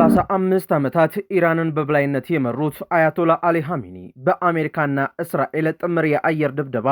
ለ35 ዓመታት ኢራንን በበላይነት የመሩት አያቶላ አሊ ኻሜኒ በአሜሪካና እስራኤል ጥምር የአየር ድብደባ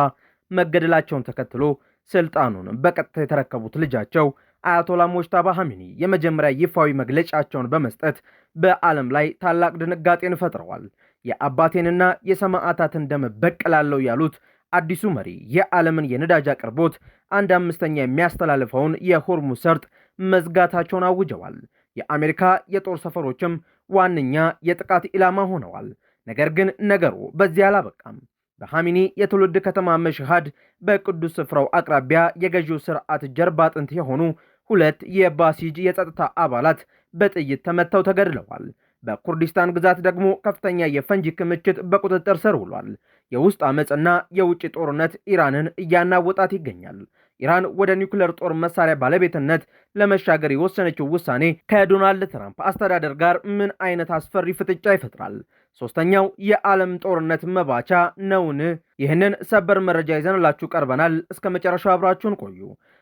መገደላቸውን ተከትሎ ስልጣኑን በቀጥታ የተረከቡት ልጃቸው አያቶላ ሞጅተባ ኻሜኒ የመጀመሪያ ይፋዊ መግለጫቸውን በመስጠት በዓለም ላይ ታላቅ ድንጋጤን ፈጥረዋል። የአባቴንና የሰማዕታትን ደም በቀላለሁ ያሉት አዲሱ መሪ የዓለምን የነዳጅ አቅርቦት 1/5 የሚያስተላልፈውን የሆርሙዝ ሰርጥ መዝጋታቸውን አውጀዋል። የአሜሪካ የጦር ሰፈሮችም ዋነኛ የጥቃት ኢላማ ሆነዋል። ነገር ግን ነገሩ በዚህ አላበቃም። በኻሜኒ የትውልድ ከተማ መሽሃድ በቅዱስ ስፍራው አቅራቢያ የገዢው ስርዓት ጀርባ አጥንት የሆኑ 2 የባሲጅ የጸጥታ አባላት በጥይት ተመተው ተገድለዋል። በኩርዲስታን ግዛት ደግሞ ከፍተኛ የፈንጂ ክምችት በቁጥጥር ስር ውሏል። የውስጥ አመጽና የውጭ ጦርነት ኢራንን እያናወጣት ይገኛል። ኢራን ወደ ኒውክሌር ጦር መሳሪያ ባለቤትነት ለመሻገር የወሰነችው ውሳኔ ከዶናልድ ትራምፕ አስተዳደር ጋር ምን አይነት አስፈሪ ፍጥጫ ይፈጥራል? ሶስተኛው የዓለም ጦርነት መባቻ ነውን? ይህንን ሰበር መረጃ ይዘንላችሁ ቀርበናል። እስከ መጨረሻው አብራችሁን ቆዩ።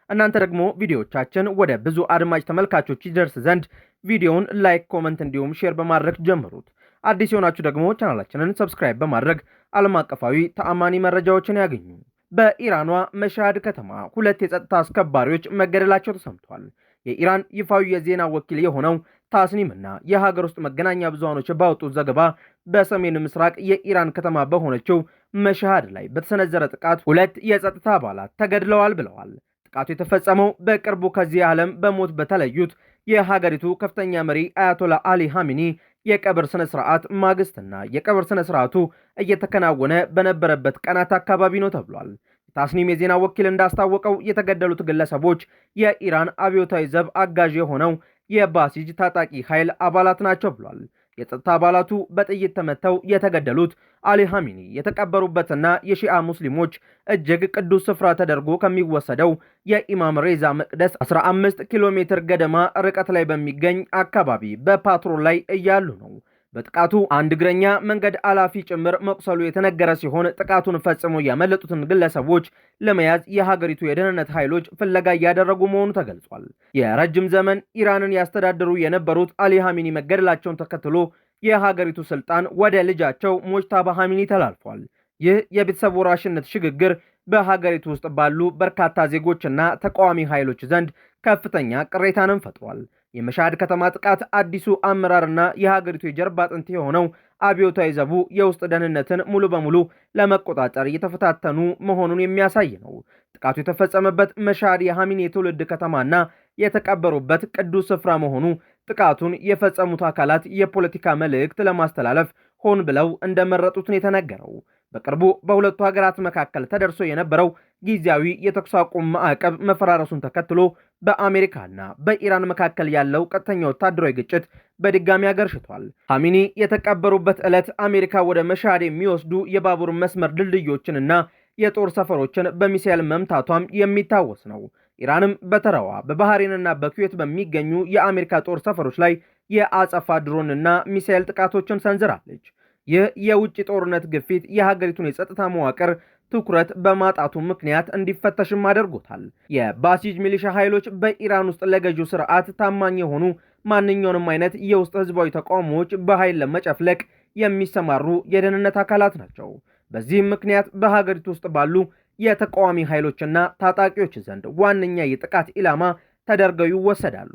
እናንተ ደግሞ ቪዲዮዎቻችን ወደ ብዙ አድማጭ ተመልካቾች ይደርስ ዘንድ ቪዲዮውን ላይክ፣ ኮመንት እንዲሁም ሼር በማድረግ ጀምሩት። አዲስ የሆናችሁ ደግሞ ቻናላችንን ሰብስክራይብ በማድረግ ዓለም አቀፋዊ ተአማኒ መረጃዎችን ያገኙ። በኢራኗ መሽሃድ ከተማ 2 የጸጥታ አስከባሪዎች መገደላቸው ተሰምቷል። የኢራን ይፋዊ የዜና ወኪል የሆነው ታስኒምና የሀገር ውስጥ መገናኛ ብዙሃኖች ባወጡት ዘገባ በሰሜን ምስራቅ የኢራን ከተማ በሆነችው መሽሃድ ላይ በተሰነዘረ ጥቃት 2 የጸጥታ አባላት ተገድለዋል ብለዋል። ጥቃቱ የተፈጸመው በቅርቡ ከዚህ ዓለም በሞት በተለዩት የሀገሪቱ ከፍተኛ መሪ አያቶላ አሊ ኻሜኒ የቀብር ስነ ስርዓት ማግስትና የቀብር ስነ ስርዓቱ እየተከናወነ በነበረበት ቀናት አካባቢ ነው ተብሏል። ታስኒም የዜና ወኪል እንዳስታወቀው የተገደሉት ግለሰቦች የኢራን አብዮታዊ ዘብ አጋዥ የሆነው የባሲጅ ታጣቂ ኃይል አባላት ናቸው ብሏል። የጸጥታ አባላቱ በጥይት ተመተው የተገደሉት አሊ ኻሜኒ የተቀበሩበትና የሺአ ሙስሊሞች እጅግ ቅዱስ ስፍራ ተደርጎ ከሚወሰደው የኢማም ሬዛ መቅደስ 15 ኪሎ ሜትር ገደማ ርቀት ላይ በሚገኝ አካባቢ በፓትሮል ላይ እያሉ ነው። በጥቃቱ አንድ እግረኛ መንገድ አላፊ ጭምር መቁሰሉ የተነገረ ሲሆን ጥቃቱን ፈጽሞ ያመለጡትን ግለሰቦች ለመያዝ የሀገሪቱ የደህንነት ኃይሎች ፍለጋ እያደረጉ መሆኑ ተገልጿል። የረጅም ዘመን ኢራንን ያስተዳድሩ የነበሩት አሊ ኻሜኒ መገደላቸውን ተከትሎ የሀገሪቱ ስልጣን ወደ ልጃቸው ሞጅተባ ኻሜኒ ተላልፏል። ይህ የቤተሰብ ወራሽነት ሽግግር በሀገሪቱ ውስጥ ባሉ በርካታ ዜጎችና ተቃዋሚ ኃይሎች ዘንድ ከፍተኛ ቅሬታንም ፈጥሯል። የመሽሃድ ከተማ ጥቃት አዲሱ አመራርና የሀገሪቱ የጀርባ አጥንት የሆነው አብዮታዊ ዘቡ የውስጥ ደህንነትን ሙሉ በሙሉ ለመቆጣጠር እየተፈታተኑ መሆኑን የሚያሳይ ነው። ጥቃቱ የተፈጸመበት መሽሃድ የኻሜኒ የትውልድ ከተማና የተቀበሩበት ቅዱስ ስፍራ መሆኑ ጥቃቱን የፈጸሙት አካላት የፖለቲካ መልእክት ለማስተላለፍ ሆን ብለው እንደመረጡት ነው የተነገረው። በቅርቡ በሁለቱ ሀገራት መካከል ተደርሶ የነበረው ጊዜያዊ የተኩስ አቁም ማዕቀብ መፈራረሱን ተከትሎ በአሜሪካና በኢራን መካከል ያለው ቀጥተኛ ወታደራዊ ግጭት በድጋሚ አገርሽቷል። ኻሜኒ የተቀበሩበት ዕለት አሜሪካ ወደ መሽሃድ የሚወስዱ የባቡር መስመር ድልድዮችንና የጦር ሰፈሮችን በሚሳኤል መምታቷም የሚታወስ ነው። ኢራንም በተራዋ በባህሬንና በኩዌት በሚገኙ የአሜሪካ ጦር ሰፈሮች ላይ የአጸፋ ድሮንና ሚሳኤል ጥቃቶችን ሰንዝራለች። ይህ የውጭ ጦርነት ግፊት የሀገሪቱን የጸጥታ መዋቅር ትኩረት በማጣቱ ምክንያት እንዲፈተሽም አድርጎታል። የባሲጅ ሚሊሻ ኃይሎች በኢራን ውስጥ ለገዢው ስርዓት ታማኝ የሆኑ ማንኛውንም አይነት የውስጥ ህዝባዊ ተቃውሞዎች በኃይል ለመጨፍለቅ የሚሰማሩ የደህንነት አካላት ናቸው። በዚህም ምክንያት በሀገሪቱ ውስጥ ባሉ የተቃዋሚ ኃይሎችና ታጣቂዎች ዘንድ ዋነኛ የጥቃት ኢላማ ተደርገው ይወሰዳሉ።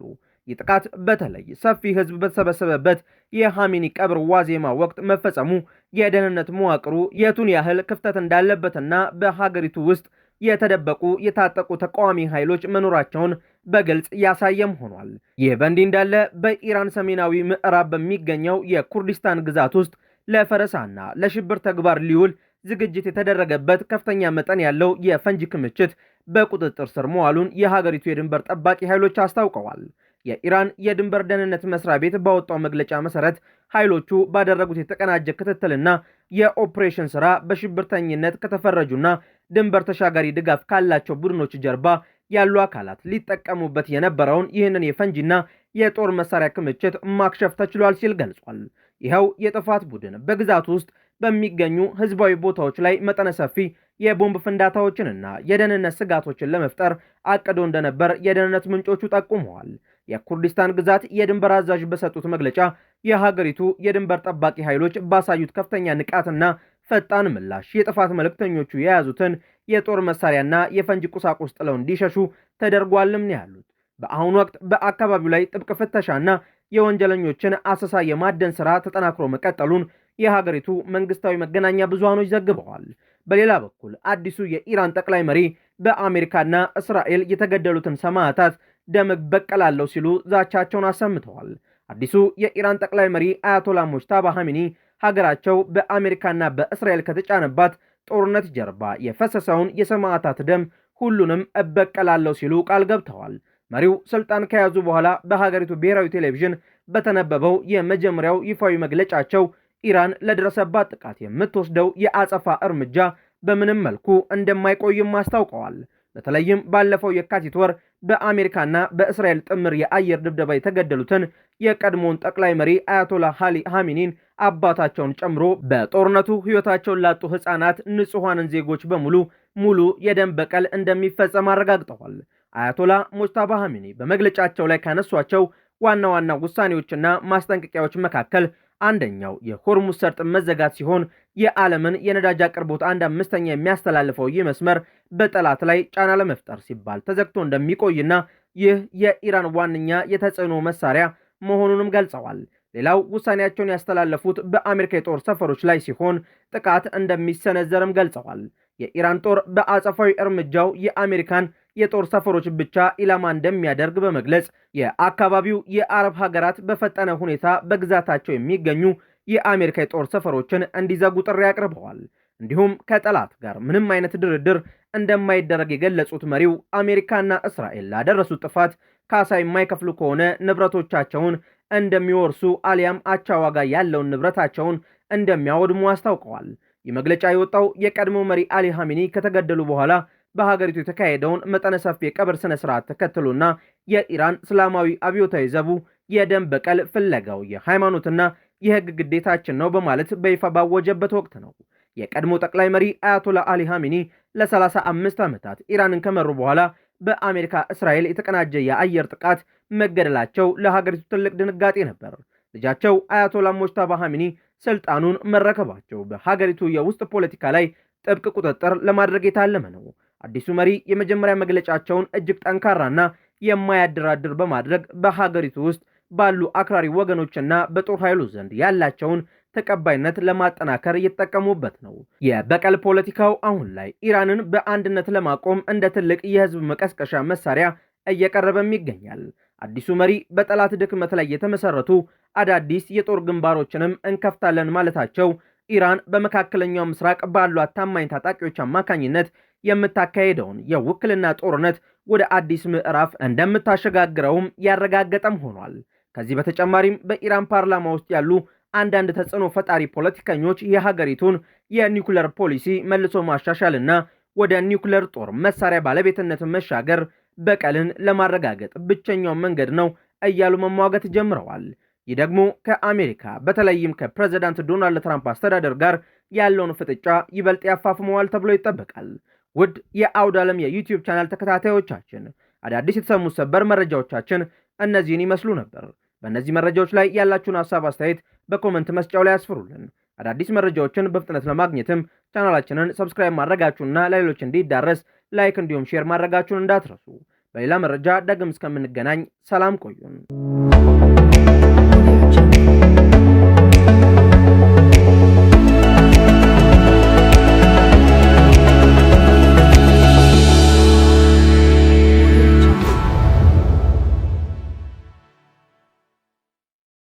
ይህ ጥቃት በተለይ ሰፊ ህዝብ በተሰበሰበበት የኻሜኒ ቀብር ዋዜማ ወቅት መፈጸሙ የደህንነት መዋቅሩ የቱን ያህል ክፍተት እንዳለበትና በሀገሪቱ ውስጥ የተደበቁ የታጠቁ ተቃዋሚ ኃይሎች መኖራቸውን በግልጽ ያሳየም ሆኗል። ይህ በእንዲህ እንዳለ በኢራን ሰሜናዊ ምዕራብ በሚገኘው የኩርዲስታን ግዛት ውስጥ ለፈረሳና ለሽብር ተግባር ሊውል ዝግጅት የተደረገበት ከፍተኛ መጠን ያለው የፈንጂ ክምችት በቁጥጥር ስር መዋሉን የሀገሪቱ የድንበር ጠባቂ ኃይሎች አስታውቀዋል። የኢራን የድንበር ደህንነት መስሪያ ቤት ባወጣው መግለጫ መሰረት ኃይሎቹ ባደረጉት የተቀናጀ ክትትልና የኦፕሬሽን ስራ በሽብርተኝነት ከተፈረጁና ድንበር ተሻጋሪ ድጋፍ ካላቸው ቡድኖች ጀርባ ያሉ አካላት ሊጠቀሙበት የነበረውን ይህንን የፈንጂና የጦር መሳሪያ ክምችት ማክሸፍ ተችሏል ሲል ገልጿል። ይኸው የጥፋት ቡድን በግዛቱ ውስጥ በሚገኙ ህዝባዊ ቦታዎች ላይ መጠነ ሰፊ የቦምብ ፍንዳታዎችንና የደህንነት ስጋቶችን ለመፍጠር አቅዶ እንደነበር የደህንነት ምንጮቹ ጠቁመዋል። የኩርዲስታን ግዛት የድንበር አዛዥ በሰጡት መግለጫ የሀገሪቱ የድንበር ጠባቂ ኃይሎች ባሳዩት ከፍተኛ ንቃትና ፈጣን ምላሽ የጥፋት መልእክተኞቹ የያዙትን የጦር መሳሪያና የፈንጂ ቁሳቁስ ጥለው እንዲሸሹ ተደርጓልም ነው ያሉት። በአሁኑ ወቅት በአካባቢው ላይ ጥብቅ ፍተሻና የወንጀለኞችን አሰሳ የማደን ስራ ተጠናክሮ መቀጠሉን የሀገሪቱ መንግስታዊ መገናኛ ብዙሃኖች ዘግበዋል። በሌላ በኩል አዲሱ የኢራን ጠቅላይ መሪ በአሜሪካና እስራኤል የተገደሉትን ሰማዕታት ደም እበቀላለሁ ሲሉ ዛቻቸውን አሰምተዋል። አዲሱ የኢራን ጠቅላይ መሪ አያቶላ ሙጅተባ ኻሜኒ ሀገራቸው በአሜሪካና በእስራኤል ከተጫነባት ጦርነት ጀርባ የፈሰሰውን የሰማዕታት ደም ሁሉንም እበቀላለሁ ሲሉ ቃል ገብተዋል። መሪው ስልጣን ከያዙ በኋላ በሀገሪቱ ብሔራዊ ቴሌቪዥን በተነበበው የመጀመሪያው ይፋዊ መግለጫቸው ኢራን ለደረሰባት ጥቃት የምትወስደው የአጸፋ እርምጃ በምንም መልኩ እንደማይቆይም አስታውቀዋል። በተለይም ባለፈው የካቲት ወር በአሜሪካና በእስራኤል ጥምር የአየር ድብደባ የተገደሉትን የቀድሞውን ጠቅላይ መሪ አያቶላ አሊ ኻሜኒን አባታቸውን ጨምሮ በጦርነቱ ሕይወታቸውን ላጡ ሕፃናት፣ ንጹሐንን ዜጎች በሙሉ ሙሉ የደም በቀል እንደሚፈጸም አረጋግጠዋል። አያቶላ ሙጅተባ ኻሜኒ በመግለጫቸው ላይ ካነሷቸው ዋና ዋና ውሳኔዎችና ማስጠንቀቂያዎች መካከል አንደኛው የሆርሙዝ ሰርጥ መዘጋት ሲሆን የዓለምን የነዳጅ አቅርቦት 1/5 የሚያስተላልፈው ይህ መስመር በጠላት ላይ ጫና ለመፍጠር ሲባል ተዘግቶ እንደሚቆይና ይህ የኢራን ዋነኛ የተጽዕኖ መሳሪያ መሆኑንም ገልጸዋል። ሌላው ውሳኔያቸውን ያስተላለፉት በአሜሪካ የጦር ሰፈሮች ላይ ሲሆን ጥቃት እንደሚሰነዘርም ገልጸዋል። የኢራን ጦር በአጸፋዊ እርምጃው የአሜሪካን የጦር ሰፈሮች ብቻ ኢላማ እንደሚያደርግ በመግለጽ የአካባቢው የአረብ ሀገራት በፈጠነ ሁኔታ በግዛታቸው የሚገኙ የአሜሪካ የጦር ሰፈሮችን እንዲዘጉ ጥሪ አቅርበዋል። እንዲሁም ከጠላት ጋር ምንም አይነት ድርድር እንደማይደረግ የገለጹት መሪው አሜሪካና እስራኤል ላደረሱት ጥፋት ካሳ የማይከፍሉ ከሆነ ንብረቶቻቸውን እንደሚወርሱ አሊያም አቻ ዋጋ ያለውን ንብረታቸውን እንደሚያወድሙ አስታውቀዋል። ይህ መግለጫ የወጣው የቀድሞ መሪ አሊ ኻሜኒ ከተገደሉ በኋላ በሀገሪቱ የተካሄደውን መጠነ ሰፊ የቀብር ስነ ስርዓት ተከትሎና የኢራን እስላማዊ አብዮታዊ ዘቡ የደም በቀል ፍለጋው የሃይማኖትና የህግ ግዴታችን ነው በማለት በይፋ ባወጀበት ወቅት ነው። የቀድሞ ጠቅላይ መሪ አያቶላ አሊ ኻሜኒ ለ35 ዓመታት ኢራንን ከመሩ በኋላ በአሜሪካ እስራኤል የተቀናጀ የአየር ጥቃት መገደላቸው ለሀገሪቱ ትልቅ ድንጋጤ ነበር። ልጃቸው አያቶላ ሙጅተባ ኻሜኒ ስልጣኑን መረከባቸው በሀገሪቱ የውስጥ ፖለቲካ ላይ ጥብቅ ቁጥጥር ለማድረግ የታለመ ነው። አዲሱ መሪ የመጀመሪያ መግለጫቸውን እጅግ ጠንካራና የማያደራድር በማድረግ በሀገሪቱ ውስጥ ባሉ አክራሪ ወገኖችና በጦር ኃይሉ ዘንድ ያላቸውን ተቀባይነት ለማጠናከር እየተጠቀሙበት ነው። የበቀል ፖለቲካው አሁን ላይ ኢራንን በአንድነት ለማቆም እንደ ትልቅ የህዝብ መቀስቀሻ መሳሪያ እየቀረበም ይገኛል። አዲሱ መሪ በጠላት ድክመት ላይ የተመሰረቱ አዳዲስ የጦር ግንባሮችንም እንከፍታለን ማለታቸው ኢራን በመካከለኛው ምስራቅ ባሏት ታማኝ ታጣቂዎች አማካኝነት የምታካሄደውን የውክልና ጦርነት ወደ አዲስ ምዕራፍ እንደምታሸጋግረውም ያረጋገጠም ሆኗል። ከዚህ በተጨማሪም በኢራን ፓርላማ ውስጥ ያሉ አንዳንድ ተጽዕኖ ፈጣሪ ፖለቲከኞች የሀገሪቱን የኒውክሌር ፖሊሲ መልሶ ማሻሻልና ወደ ኒውክሌር ጦር መሳሪያ ባለቤትነት መሻገር በቀልን ለማረጋገጥ ብቸኛው መንገድ ነው እያሉ መሟገት ጀምረዋል። ይህ ደግሞ ከአሜሪካ በተለይም ከፕሬዝዳንት ዶናልድ ትራምፕ አስተዳደር ጋር ያለውን ፍጥጫ ይበልጥ ያፋፍመዋል ተብሎ ይጠበቃል። ውድ የአውድ ዓለም የዩቲዩብ ቻናል ተከታታዮቻችን አዳዲስ የተሰሙ ሰበር መረጃዎቻችን እነዚህን ይመስሉ ነበር። በእነዚህ መረጃዎች ላይ ያላችሁን ሀሳብ አስተያየት በኮመንት መስጫው ላይ ያስፍሩልን። አዳዲስ መረጃዎችን በፍጥነት ለማግኘትም ቻናላችንን ሰብስክራይብ ማድረጋችሁንና ለሌሎች እንዲዳረስ ላይክ እንዲሁም ሼር ማድረጋችሁን እንዳትረሱ። በሌላ መረጃ ዳግም እስከምንገናኝ ሰላም ቆዩን።